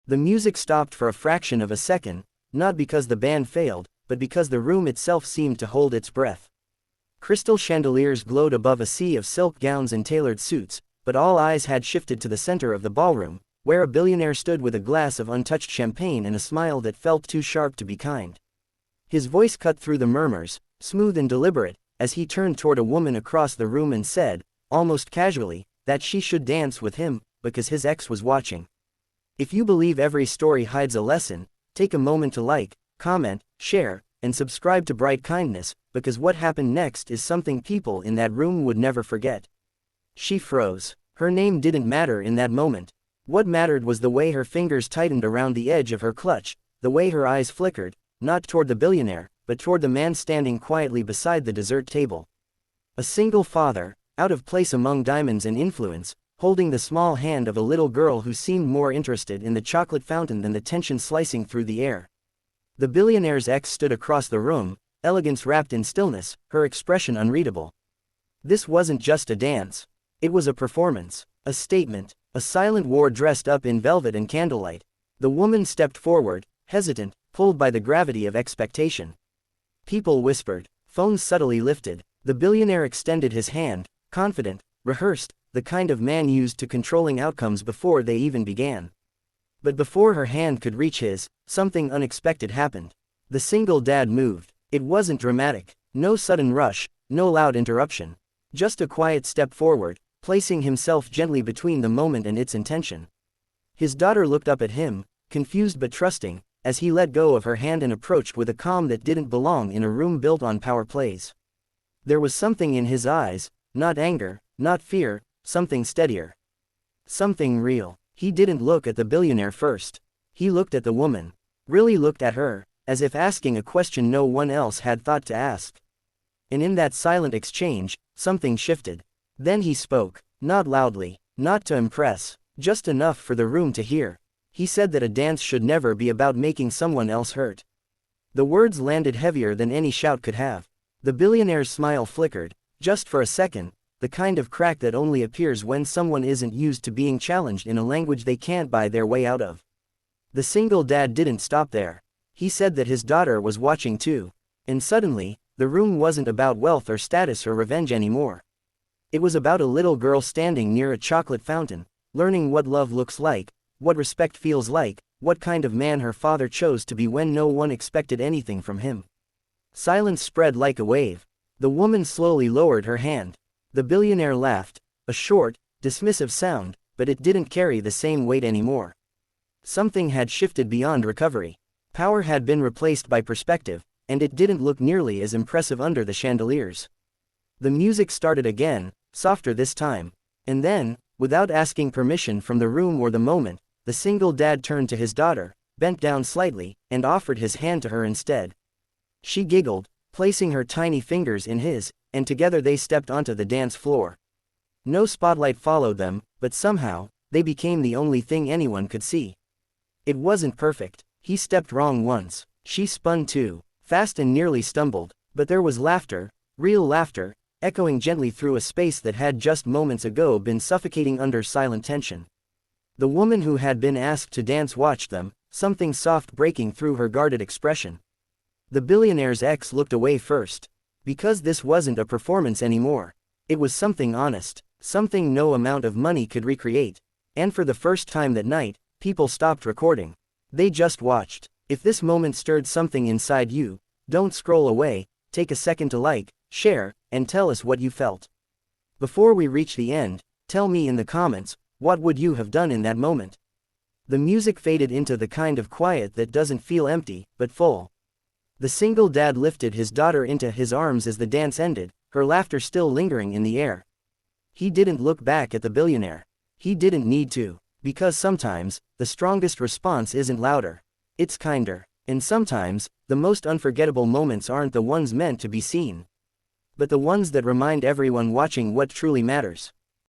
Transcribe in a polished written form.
The music stopped for a fraction of a second, not because the band failed, but because the room itself seemed to hold its breath. Crystal chandeliers glowed above a sea of silk gowns and tailored suits, but all eyes had shifted to the center of the ballroom, where a billionaire stood with a glass of untouched champagne and a smile that felt too sharp to be kind. His voice cut through the murmurs, smooth and deliberate, as he turned toward a woman across the room and said, almost casually, that she should dance with him, because his ex was watching. If you believe every story hides a lesson, take a moment to like, comment, share, and subscribe to Bright Kindness, because what happened next is something people in that room would never forget. She froze. Her name didn't matter in that moment. What mattered was the way her fingers tightened around the edge of her clutch, the way her eyes flickered, not toward the billionaire, but toward the man standing quietly beside the dessert table. A single father, out of place among diamonds and influence, holding the small hand of a little girl who seemed more interested in the chocolate fountain than the tension slicing through the air. The billionaire's ex stood across the room, elegance wrapped in stillness, her expression unreadable. This wasn't just a dance. It was a performance, a statement, a silent war dressed up in velvet and candlelight. The woman stepped forward, hesitant, pulled by the gravity of expectation. People whispered, phones subtly lifted. The billionaire extended his hand, confident, rehearsed, the kind of man used to controlling outcomes before they even began. But before her hand could reach his, something unexpected happened. The single dad moved. It wasn't dramatic, no sudden rush, no loud interruption. Just a quiet step forward, placing himself gently between the moment and its intention. His daughter looked up at him, confused but trusting, as he let go of her hand and approached with a calm that didn't belong in a room built on power plays. There was something in his eyes, not anger, not fear, something steadier. Something real. He didn't look at the billionaire first. He looked at the woman. Really looked at her, as if asking a question no one else had thought to ask. And in that silent exchange, something shifted. Then he spoke, not loudly, not to impress, just enough for the room to hear. He said that a dance should never be about making someone else hurt. The words landed heavier than any shout could have. The billionaire's smile flickered, just for a second, the kind of crack that only appears when someone isn't used to being challenged in a language they can't buy their way out of. The single dad didn't stop there. He said that his daughter was watching too. And suddenly, the room wasn't about wealth or status or revenge anymore. It was about a little girl standing near a chocolate fountain, learning what love looks like, what respect feels like, what kind of man her father chose to be when no one expected anything from him. Silence spread like a wave. The woman slowly lowered her hand. The billionaire laughed, a short, dismissive sound, but it didn't carry the same weight anymore. Something had shifted beyond recovery. Power had been replaced by perspective, and it didn't look nearly as impressive under the chandeliers. The music started again, softer this time. And then, without asking permission from the room or the moment, the single dad turned to his daughter, bent down slightly, and offered his hand to her instead. She giggled, placing her tiny fingers in his, and together they stepped onto the dance floor. No spotlight followed them, but somehow, they became the only thing anyone could see. It wasn't perfect. He stepped wrong once. She spun too, fast and nearly stumbled, but there was laughter, real laughter, echoing gently through a space that had just moments ago been suffocating under silent tension. The woman who had been asked to dance watched them, something soft breaking through her guarded expression. The billionaire's ex looked away first. Because this wasn't a performance anymore. It was something honest, something no amount of money could recreate. And for the first time that night, people stopped recording. They just watched. If this moment stirred something inside you, don't scroll away, take a second to like, share, and tell us what you felt. Before we reach the end, tell me in the comments, what would you have done in that moment? The music faded into the kind of quiet that doesn't feel empty, but full. The single dad lifted his daughter into his arms as the dance ended, her laughter still lingering in the air. He didn't look back at the billionaire. He didn't need to, because sometimes, the strongest response isn't louder. It's kinder. And sometimes, the most unforgettable moments aren't the ones meant to be seen, but the ones that remind everyone watching what truly matters.